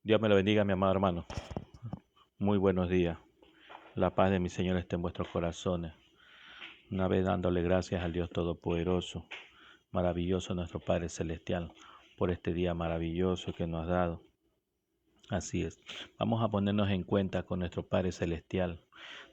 Dios me lo bendiga, mi amado hermano. Muy buenos días. La paz de mi Señor esté en vuestros corazones. Una vez dándole gracias al Dios Todopoderoso, maravilloso nuestro Padre Celestial, por este día maravilloso que nos ha dado. Así es. Vamos a ponernos en cuenta con nuestro Padre Celestial,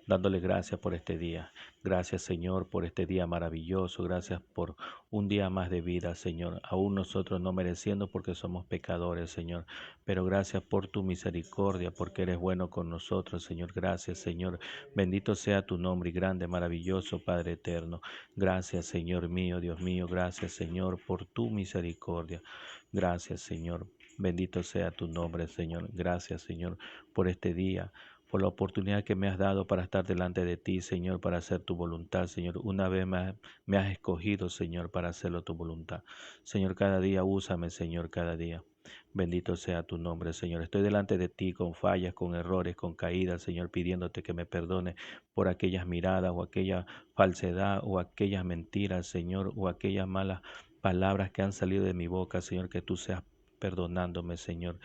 dándole gracias por este día. Gracias, Señor, por este día maravilloso. Gracias por un día más de vida, Señor. Aún nosotros no mereciendo porque somos pecadores, Señor. Pero gracias por tu misericordia, porque eres bueno con nosotros, Señor. Gracias, Señor. Bendito sea tu nombre y grande, maravilloso, Padre eterno. Gracias, Señor mío, Dios mío. Gracias, Señor, por tu misericordia. Gracias, Señor. Bendito sea tu nombre, Señor. Gracias, Señor, por este día, por la oportunidad que me has dado para estar delante de ti, Señor, para hacer tu voluntad, Señor. Una vez más me has escogido, Señor, para hacerlo tu voluntad. Señor, cada día úsame, Señor, cada día. Bendito sea tu nombre, Señor. Estoy delante de ti con fallas, con errores, con caídas, Señor, pidiéndote que me perdone por aquellas miradas o aquella falsedad o aquellas mentiras, Señor, o aquellas malas palabras que han salido de mi boca, Señor, que tú seas perdonándome, Señor.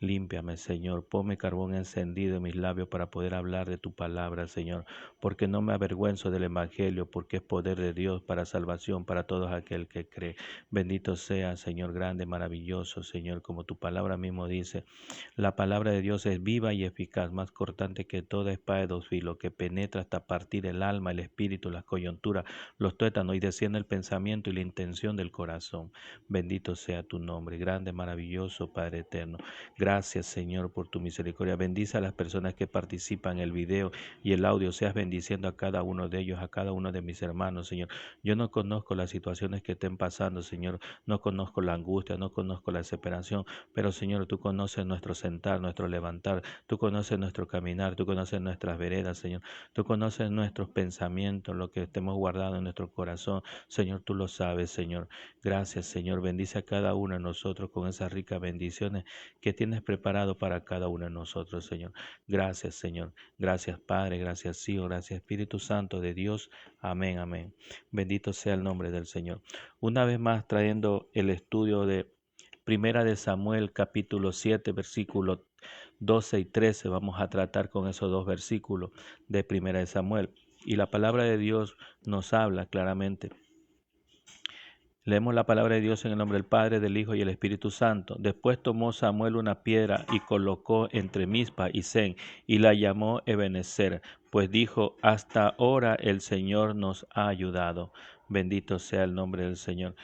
Límpiame, Señor. Ponme carbón encendido en mis labios para poder hablar de tu palabra, Señor. Porque no me avergüenzo del Evangelio, porque es poder de Dios para salvación para todos aquel que cree. Bendito sea, Señor, grande, maravilloso, Señor, como tu palabra mismo dice. La palabra de Dios es viva y eficaz, más cortante que toda espada de dos filos, que penetra hasta partir el alma, el espíritu, las coyunturas, los tuétanos y desciende el pensamiento y la intención del corazón. Bendito sea tu nombre, grande, maravilloso, Padre eterno. Gracias, Señor, por tu misericordia. Bendice a las personas que participan en el video y el audio. Seas bendiciendo a cada uno de ellos, a cada uno de mis hermanos, Señor. Yo no conozco las situaciones que estén pasando, Señor. No conozco la angustia, no conozco la desesperación, pero, Señor, tú conoces nuestro sentar, nuestro levantar. Tú conoces nuestro caminar, tú conoces nuestras veredas, Señor. Tú conoces nuestros pensamientos, lo que estemos guardando en nuestro corazón. Señor, tú lo sabes, Señor. Gracias, Señor. Bendice a cada uno de nosotros con esas ricas bendiciones que tienes preparado para cada uno de nosotros, Señor. Gracias, Señor. Gracias, Padre. Gracias, Hijo. Gracias, Espíritu Santo de Dios. Amén, amén. Bendito sea el nombre del Señor. Una vez más trayendo el estudio de Primera de Samuel, capítulo 7, versículos 12 y 13. Vamos a tratar con esos dos versículos de Primera de Samuel. Y la palabra de Dios nos habla claramente. Leemos la palabra de Dios en el nombre del Padre, del Hijo y el Espíritu Santo. Después tomó Samuel una piedra y colocó entre Mizpa y Sen y la llamó Ebenezer, pues dijo: hasta ahora el Señor nos ha ayudado. Bendito sea el nombre del Señor.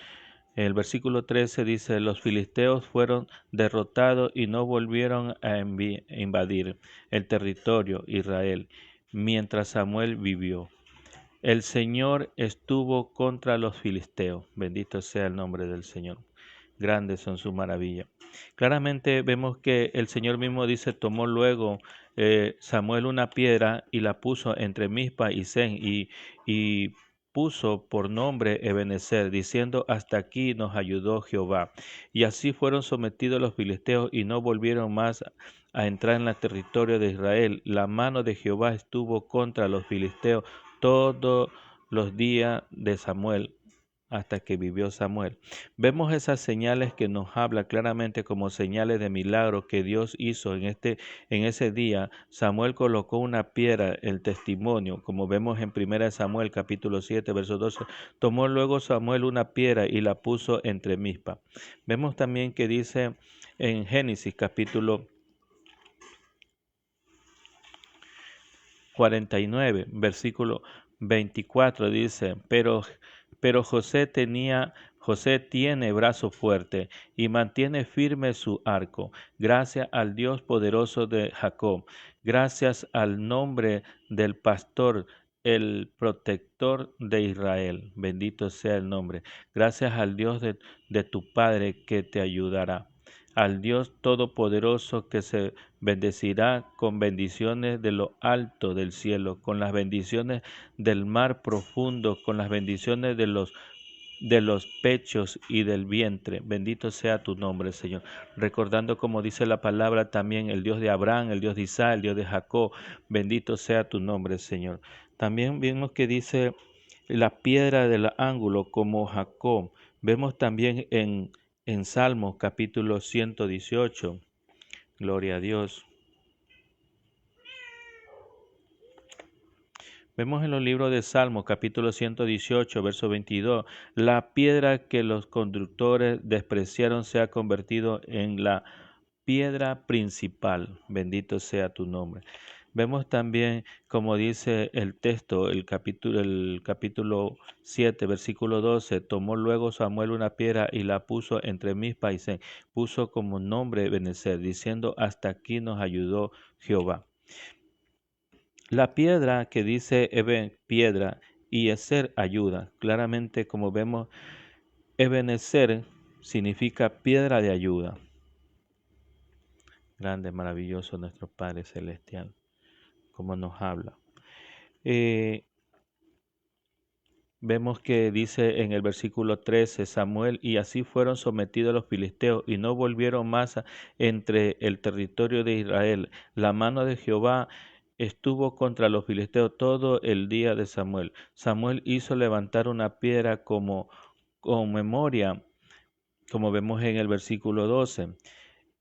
El versículo 13 dice: los filisteos fueron derrotados y no volvieron a invadir el territorio Israel mientras Samuel vivió. El Señor estuvo contra los filisteos. Bendito sea el nombre del Señor. Grandes son sus maravillas. Claramente vemos que el Señor mismo dice: tomó luego Samuel una piedra y la puso entre Mizpa y Sen y puso por nombre Ebenezer, diciendo: hasta aquí nos ayudó Jehová. Y así fueron sometidos los filisteos y no volvieron más a entrar en el territorio de Israel. La mano de Jehová estuvo contra los filisteos todos los días de Samuel hasta que vivió Samuel. Vemos esas señales que nos habla claramente como señales de milagro que Dios hizo en ese día. Samuel colocó una piedra, el testimonio, como vemos en 1 Samuel capítulo 7, verso 12. Tomó luego Samuel una piedra y la puso entre Mizpa. Vemos también que dice en Génesis capítulo 49, versículo 24, dice: pero José tiene brazo fuerte y mantiene firme su arco, gracias al Dios poderoso de Jacob, gracias al nombre del pastor, el protector de Israel. Bendito sea el nombre. Gracias al Dios de tu Padre que te ayudará, al Dios todopoderoso que se bendecirá con bendiciones de lo alto del cielo, con las bendiciones del mar profundo, con las bendiciones de los pechos y del vientre. Bendito sea tu nombre, Señor. Recordando, como dice la palabra, también el Dios de Abraham, el Dios de Isaac, el Dios de Jacob. Bendito sea tu nombre, Señor. También vemos que dice la piedra del ángulo como Jacob. Vemos también en Salmos capítulo 118, Gloria a Dios. Vemos en los libros de Salmos, capítulo 118, verso 22, la piedra que los constructores despreciaron se ha convertido en la piedra principal. Bendito sea tu nombre. Vemos también, como dice el texto, el capítulo 7, versículo 12, tomó luego Samuel una piedra y la puso entre Mizpa y Sen, puso como nombre Ebenezer, diciendo, hasta aquí nos ayudó Jehová. La piedra que dice piedra y Ezer ayuda. Claramente, como vemos, Ebenezer significa piedra de ayuda. Grande, maravilloso nuestro Padre Celestial, como nos habla. Vemos que dice en el versículo 13, Samuel, y así fueron sometidos los filisteos y no volvieron más entre el territorio de Israel. La mano de Jehová estuvo contra los filisteos todo el día de Samuel. Samuel hizo levantar una piedra como con memoria, como vemos en el versículo 12.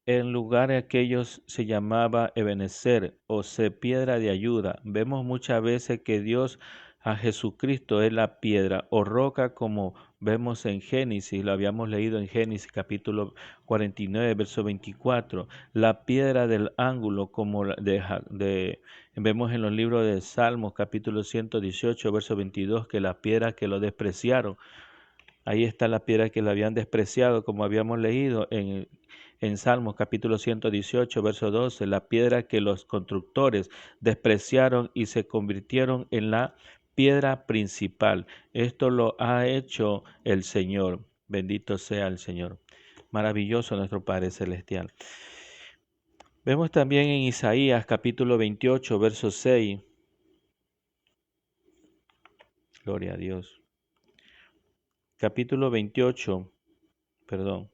En lugar de aquellos se llamaba Ebenezer, o sea, piedra de ayuda. Vemos muchas veces que Dios a Jesucristo es la piedra o roca, como vemos en Génesis, lo habíamos leído en Génesis capítulo 49, verso 24. La piedra del ángulo, como vemos en los libros de Salmos capítulo 118, verso 22, que la piedra que lo despreciaron. Ahí está la piedra que lo habían despreciado, como habíamos leído en Salmos capítulo 118, verso 12, la piedra que los constructores despreciaron y se convirtieron en la piedra principal. Esto lo ha hecho el Señor. Bendito sea el Señor. Maravilloso nuestro Padre Celestial. Vemos también en Isaías capítulo 28, verso 6. Gloria a Dios. Capítulo 28, perdón.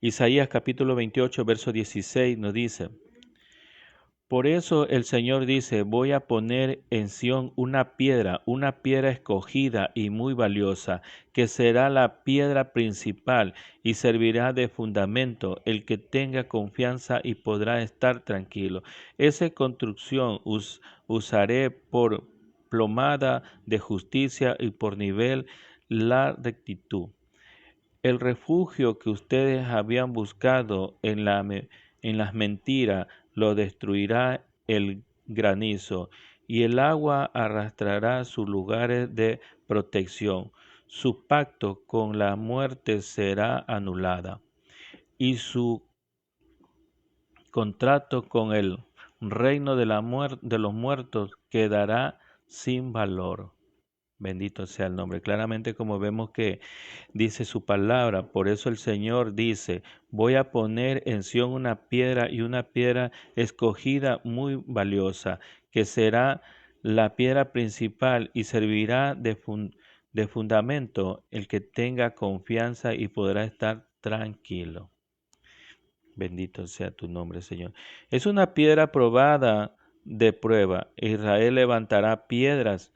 Isaías capítulo 28, verso 16 nos dice, por eso el Señor dice, voy a poner en Sión una piedra escogida y muy valiosa, que será la piedra principal y servirá de fundamento. El que tenga confianza y podrá estar tranquilo. Esa construcción usaré por plomada de justicia y por nivel la rectitud. El refugio que ustedes habían buscado en las mentiras lo destruirá el granizo, y el agua arrastrará sus lugares de protección. Su pacto con la muerte será anulada, y su contrato con el reino de los muertos quedará sin valor. Bendito sea el nombre. Claramente, como vemos que dice su palabra, por eso el Señor dice, voy a poner en Sión una piedra y una piedra escogida muy valiosa, que será la piedra principal y servirá de fundamento. El que tenga confianza y podrá estar tranquilo. Bendito sea tu nombre, Señor. Es una piedra probada de prueba. Israel levantará piedras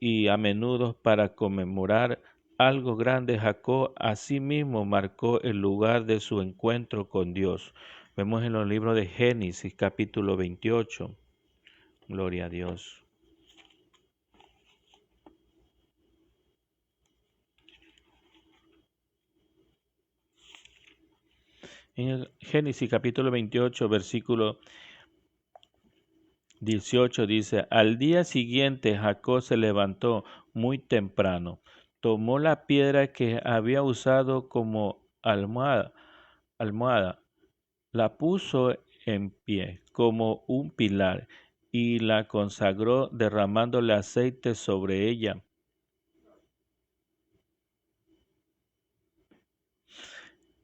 y a menudo para conmemorar algo grande. Jacob asimismo marcó el lugar de su encuentro con Dios. Vemos en los libros de Génesis capítulo 28. Gloria a Dios. En el Génesis capítulo 28, versículo 18 dice, al día siguiente Jacob se levantó muy temprano, tomó la piedra que había usado como almohada, la puso en pie como un pilar y la consagró derramándole aceite sobre ella.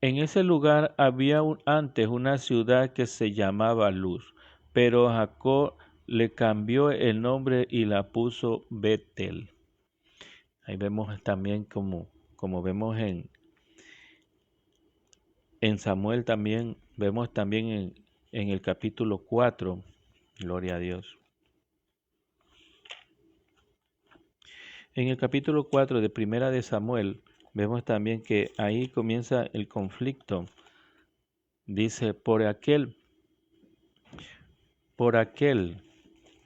En ese lugar había antes una ciudad que se llamaba Luz, pero Jacob le cambió el nombre y la puso Betel. Ahí vemos también como vemos en Samuel también, vemos también en el capítulo 4, gloria a Dios. En el capítulo 4 de Primera de Samuel, vemos también que ahí comienza el conflicto. Dice, por aquel por aquel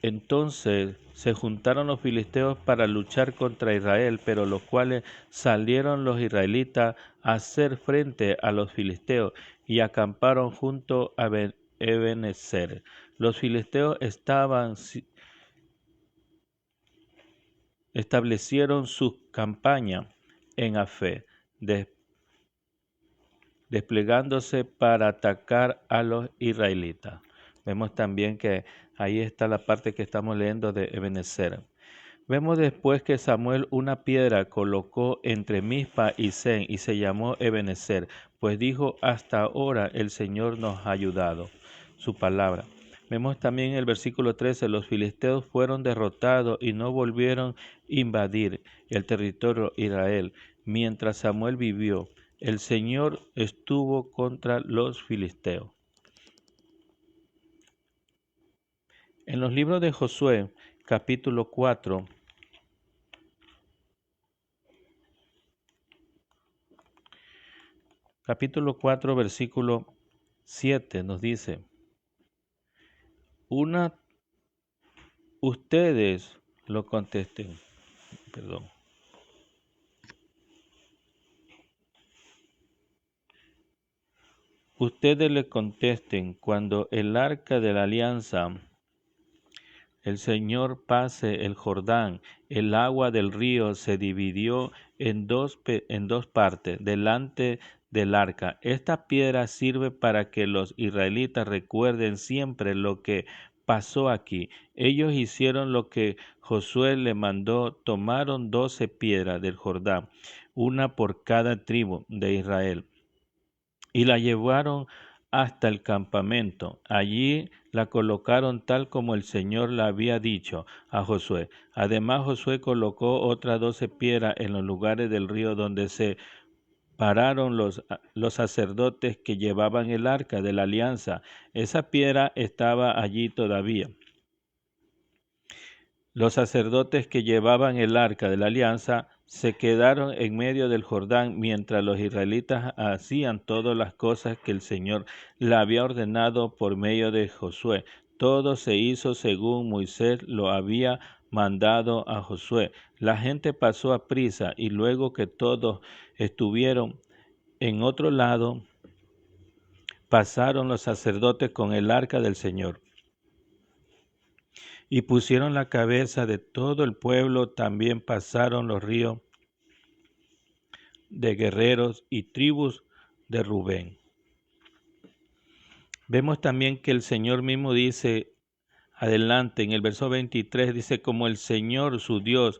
entonces se juntaron los filisteos para luchar contra Israel, pero los cuales salieron los israelitas a hacer frente a los filisteos y acamparon junto a Ebenezer. Los filisteos establecieron su campaña en Afé, desplegándose para atacar a los israelitas. Vemos también que ahí está la parte que estamos leyendo de Ebenezer. Vemos después que Samuel una piedra colocó entre Mizpa y Sen y se llamó Ebenezer, pues dijo: hasta ahora el Señor nos ha ayudado. Su palabra. Vemos también en el versículo 13, los filisteos fueron derrotados y no volvieron a invadir el territorio de Israel. Mientras Samuel vivió, el Señor estuvo contra los filisteos. En los libros de Josué, capítulo 4, versículo 7 nos dice: ustedes lo contesten, ustedes le contesten cuando el arca de la alianza, el Señor pase el Jordán, el agua del río se dividió en dos partes delante del arca. Esta piedra sirve para que los israelitas recuerden siempre lo que pasó aquí. Ellos hicieron lo que Josué le mandó, tomaron 12 piedras del Jordán, una por cada tribu de Israel, y la llevaron hasta el campamento. Allí la colocaron tal como el Señor le había dicho a Josué. Además, Josué colocó otras 12 piedras en los lugares del río donde se pararon los sacerdotes que llevaban el arca de la alianza. Esa piedra estaba allí todavía. Los sacerdotes que llevaban el arca de la alianza se quedaron en medio del Jordán mientras los israelitas hacían todas las cosas que el Señor le había ordenado por medio de Josué. Todo se hizo según Moisés lo había mandado a Josué. La gente pasó a prisa y luego que todos estuvieron en otro lado, pasaron los sacerdotes con el arca del Señor y pusieron la cabeza de todo el pueblo. También pasaron los ríos de guerreros y tribus de Rubén. Vemos también que el Señor mismo dice adelante en el verso 23, dice: como el Señor su Dios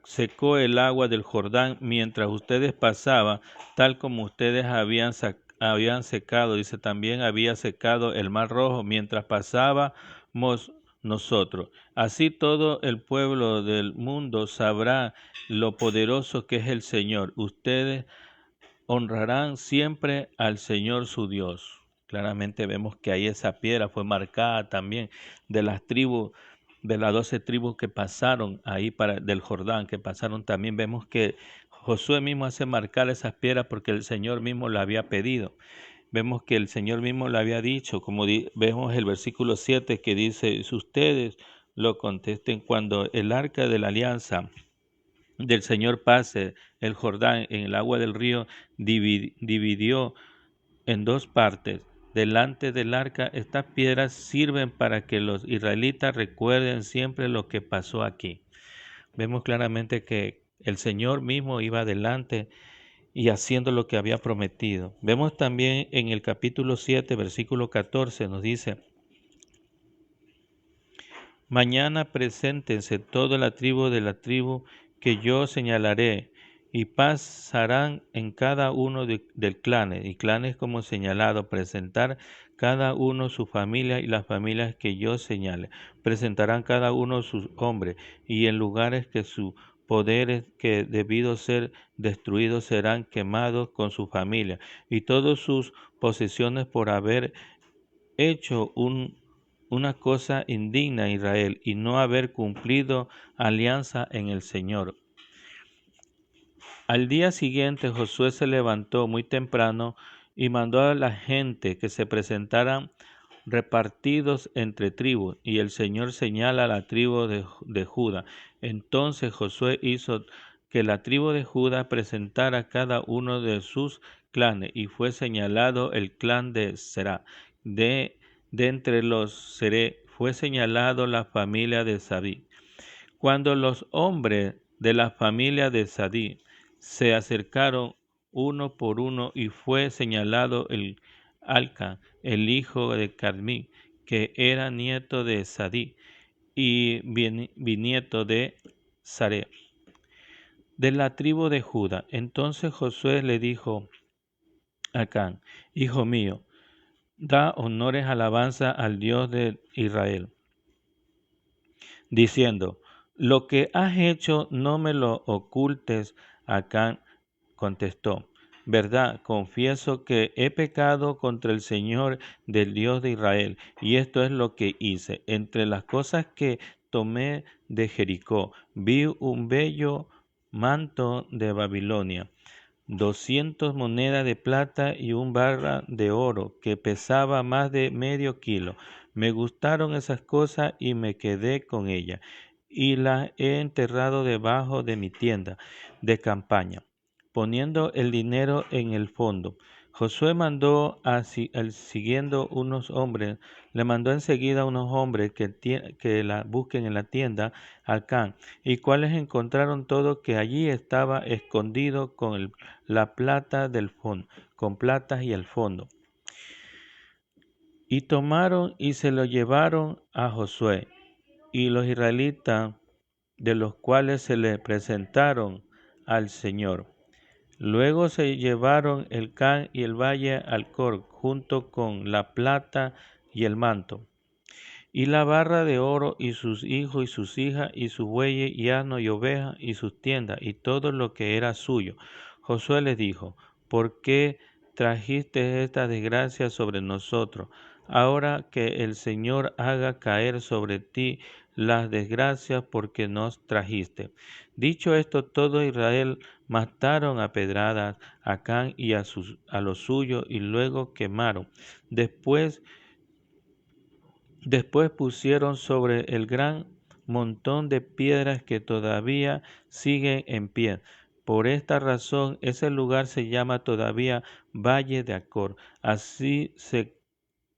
secó el agua del Jordán mientras ustedes pasaban, tal como ustedes habían secado, dice, también había secado el mar rojo mientras pasábamos nosotros. Así todo el pueblo del mundo sabrá lo poderoso que es el Señor. Ustedes honrarán siempre al Señor su Dios. Claramente vemos que ahí esa piedra fue marcada también de las tribus, de las 12 tribus que pasaron ahí del Jordán, que pasaron también. Vemos que Josué mismo hace marcar esas piedras porque el Señor mismo la había pedido. Vemos que el Señor mismo le había dicho, como vemos el versículo 7 que dice: si ustedes lo contesten cuando el arca de la alianza del Señor pase el Jordán en el agua del río, dividió en dos partes delante del arca. Estas piedras sirven para que los israelitas recuerden siempre lo que pasó aquí. Vemos claramente que el Señor mismo iba adelante y haciendo lo que había prometido. Vemos también en el capítulo 7, versículo 14, nos dice: mañana preséntense toda la tribu que yo señalaré, y pasarán en cada uno del clanes, y clanes como señalado, presentar cada uno su familia y las familias que yo señale. Presentarán cada uno sus hombres, y en lugares que sus poderes que debido ser destruidos serán quemados con su familia, y todas sus posesiones por haber hecho una cosa indigna a Israel y no haber cumplido alianza en el Señor. Al día siguiente Josué se levantó muy temprano y mandó a la gente que se presentaran repartidos entre tribus, y el Señor señala a la tribu de Judá. Entonces Josué hizo que la tribu de Judá presentara cada uno de sus clanes, y fue señalado el clan de Será. De entre los Seré fue señalado la familia de Sabí. Cuando los hombres de la familia de Sadí se acercaron uno por uno, y fue señalado el Alca, el hijo de Carmí, que era nieto de Sadí y bisnieto de Saré, de la tribu de Judá. Entonces Josué le dijo a Acán: Hijo mío, da honores, alabanza al Dios de Israel, diciendo: lo que has hecho no me lo ocultes. Acán contestó: verdad, confieso que he pecado contra el Señor del Dios de Israel, y esto es lo que hice. Entre las cosas que tomé de Jericó, vi un bello manto de Babilonia, 200 monedas de plata y un barra de oro que pesaba más de medio kilo. Me gustaron esas cosas y me quedé con ellas, y las he enterrado debajo de mi tienda de campaña, poniendo el dinero en el fondo. Josué le mandó enseguida unos hombres que la busquen en la tienda Acán, y cuales encontraron todo que allí estaba escondido con la plata del fondo, con platas y el fondo. Y tomaron y se lo llevaron a Josué y los israelitas, de los cuales se le presentaron al Señor. Luego se llevaron el can y el valle Alcor, junto con la plata y el manto, y la barra de oro, y sus hijos y sus hijas, y sus bueyes y asnos y ovejas, y sus tiendas, y todo lo que era suyo. Josué les dijo: ¿por qué trajiste esta desgracia sobre nosotros? Ahora que el Señor haga caer sobre ti las desgracias porque nos trajiste. Dicho esto, todo Israel mataron a pedradas a Acán y a los suyos, y luego quemaron. Después pusieron sobre el gran montón de piedras que todavía siguen en pie. Por esta razón ese lugar se llama todavía Valle de Acor. Así se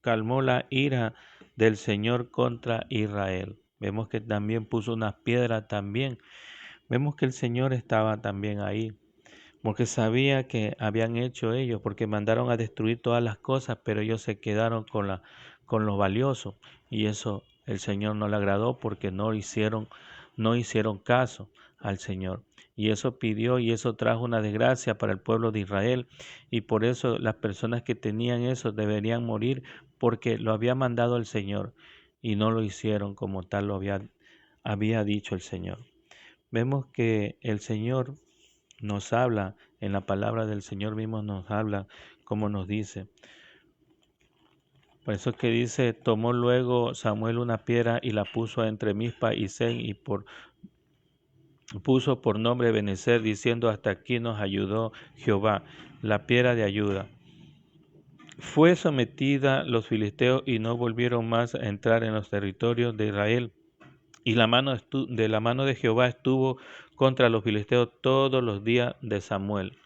calmó la ira del Señor contra Israel. Vemos que también puso unas piedras también. Vemos que el Señor estaba también ahí, porque sabía que habían hecho ellos, porque mandaron a destruir todas las cosas, pero ellos se quedaron con lo valioso, y eso el Señor no le agradó, porque no hicieron caso al Señor. Y eso pidió, y eso trajo una desgracia para el pueblo de Israel, y por eso las personas que tenían eso deberían morir, porque lo había mandado el Señor, y no lo hicieron como tal lo había dicho el Señor. Vemos que el Señor nos habla, en la palabra del Señor mismo nos habla, como nos dice. Por eso que dice: tomó luego Samuel una piedra y la puso entre Mizpa y Sen, y puso por nombre Ebenezer, diciendo: hasta aquí nos ayudó Jehová, la piedra de ayuda. Fue sometida los filisteos y no volvieron más a entrar en los territorios de Israel. Y la mano de Jehová estuvo contra los filisteos todos los días de Samuel.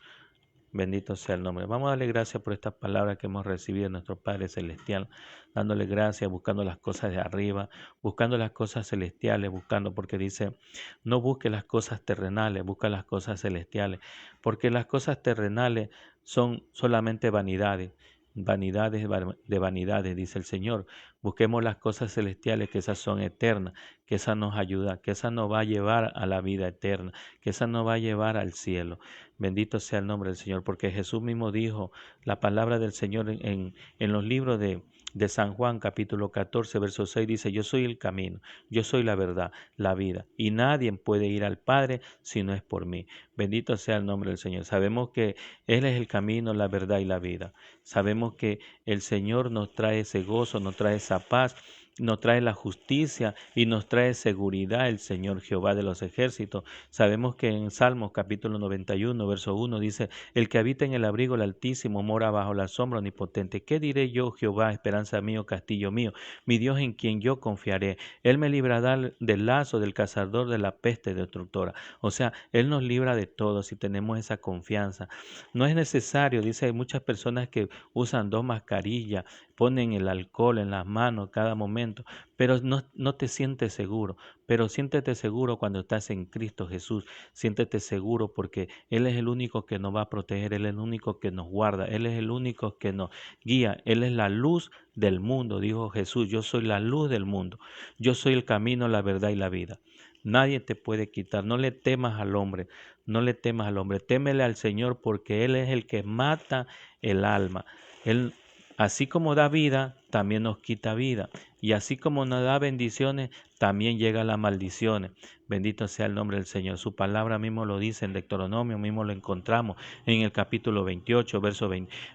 Bendito sea el nombre. Vamos a darle gracias por estas palabras que hemos recibido de nuestro Padre Celestial, dándole gracias, buscando las cosas de arriba, buscando las cosas celestiales, porque dice: no busque las cosas terrenales, busca las cosas celestiales, porque las cosas terrenales son solamente vanidades de vanidades, dice el Señor. Busquemos las cosas celestiales, que esas son eternas, que esa nos ayuda, que esa nos va a llevar a la vida eterna, que esa nos va a llevar al cielo. Bendito sea el nombre del Señor, porque Jesús mismo dijo la palabra del Señor en los libros de San Juan, capítulo 14, verso 6, dice: yo soy el camino, yo soy la verdad, la vida, y nadie puede ir al Padre si no es por mí. Bendito sea el nombre del Señor. Sabemos que Él es el camino, la verdad y la vida. Sabemos que el Señor nos trae ese gozo, nos trae esa paz, nos trae la justicia y nos trae seguridad el Señor Jehová de los ejércitos. Sabemos que en Salmos capítulo 91, verso 1 dice, el que habita en el abrigo del Altísimo mora bajo la sombra omnipotente. ¿Qué diré yo, Jehová, esperanza mío, castillo mío, mi Dios en quien yo confiaré? Él me librará del lazo, del cazador, de la peste destructora. O sea, Él nos libra de todo si tenemos esa confianza. No es necesario, dice, hay muchas personas que usan 2 mascarillas, ponen el alcohol en las manos cada momento, pero no te sientes seguro. Pero siéntete seguro cuando estás en Cristo Jesús. Siéntete seguro porque Él es el único que nos va a proteger, Él es el único que nos guarda, Él es el único que nos guía, Él es la luz del mundo, dijo Jesús, yo soy la luz del mundo, yo soy el camino, la verdad y la vida. Nadie te puede quitar, no le temas al hombre, no le temas al hombre, témele al Señor porque Él es el que mata el alma. Él, así como da vida, también nos quita vida. Y así como nos da bendiciones, también llega las maldiciones. Bendito sea el nombre del Señor. Su palabra mismo lo dice en Deuteronomio, mismo lo encontramos en el capítulo 28, verso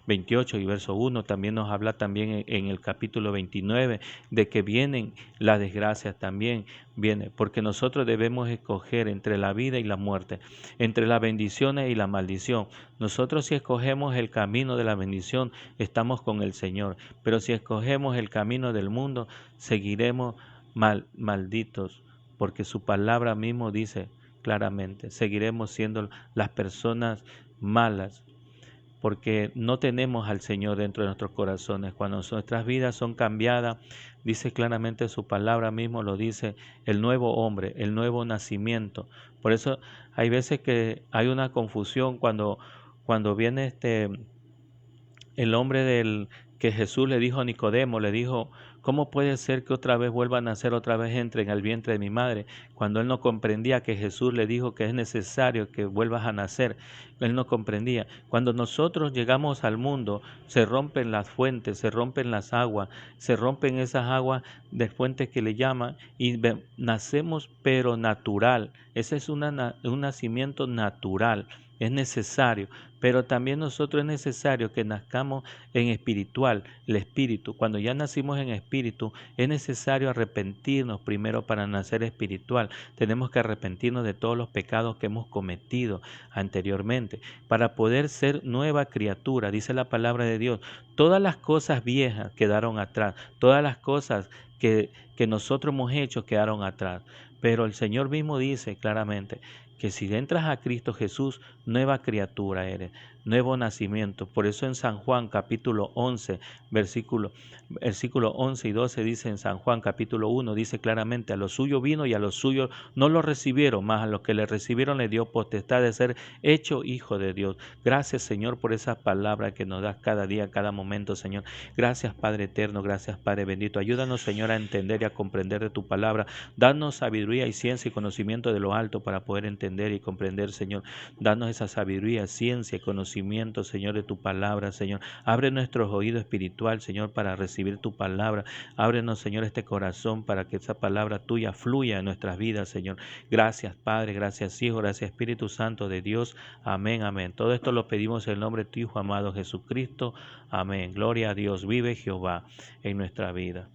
28 y verso 1. También nos habla también en el capítulo 29 de que vienen las desgracias también. Viene, porque nosotros debemos escoger entre la vida y la muerte, entre las bendiciones y la maldición. Nosotros si escogemos el camino de la bendición, estamos con el Señor, pero si escogemos el camino del mundo, seguiremos malditos, porque su palabra mismo dice claramente, seguiremos siendo las personas malas, porque no tenemos al Señor dentro de nuestros corazones. Cuando nuestras vidas son cambiadas, dice claramente su palabra mismo, lo dice, el nuevo hombre, el nuevo nacimiento. Por eso hay veces que hay una confusión cuando viene el hombre del que Jesús le dijo a Nicodemo, le dijo, ¿cómo puede ser que otra vez vuelva a nacer, otra vez entre en el vientre de mi madre? Cuando él no comprendía que Jesús le dijo que es necesario que vuelvas a nacer, él no comprendía. Cuando nosotros llegamos al mundo, se rompen las fuentes, se rompen las aguas, se rompen esas aguas de fuentes que le llaman y nacemos pero natural. Ese es un nacimiento natural. Es necesario, pero también nosotros es necesario que nazcamos en espiritual, el espíritu. Cuando ya nacimos en espíritu, es necesario arrepentirnos primero para nacer espiritual. Tenemos que arrepentirnos de todos los pecados que hemos cometido anteriormente para poder ser nueva criatura. Dice la palabra de Dios, todas las cosas viejas quedaron atrás, todas las cosas que nosotros hemos hecho quedaron atrás. Pero el Señor mismo dice claramente que si entras a Cristo Jesús, nueva criatura eres, nuevo nacimiento. Por eso en San Juan capítulo 11, versículo 11 y 12 dice en San Juan capítulo 1, dice claramente, a los suyos vino y a los suyos no lo recibieron, mas a los que le recibieron le dio potestad de ser hecho hijo de Dios. Gracias Señor por esa palabra que nos das cada día, cada momento Señor. Gracias Padre eterno, gracias Padre bendito. Ayúdanos Señor a entender y a comprender de tu palabra. Danos sabiduría y ciencia y conocimiento de lo alto para poder entender y comprender, Señor. Danos esa sabiduría, ciencia y conocimiento, Señor, de tu palabra, Señor. Abre nuestros oídos espiritual, Señor, para recibir tu palabra. Ábrenos, Señor, este corazón para que esa palabra tuya fluya en nuestras vidas, Señor. Gracias, Padre, gracias, Hijo, gracias, Espíritu Santo de Dios. Amén, amén. Todo esto lo pedimos en el nombre de tu Hijo amado Jesucristo. Amén. Gloria a Dios. Vive Jehová en nuestra vida.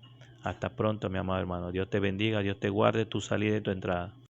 Hasta pronto, mi amado hermano. Dios te bendiga, Dios te guarde tu salida y tu entrada.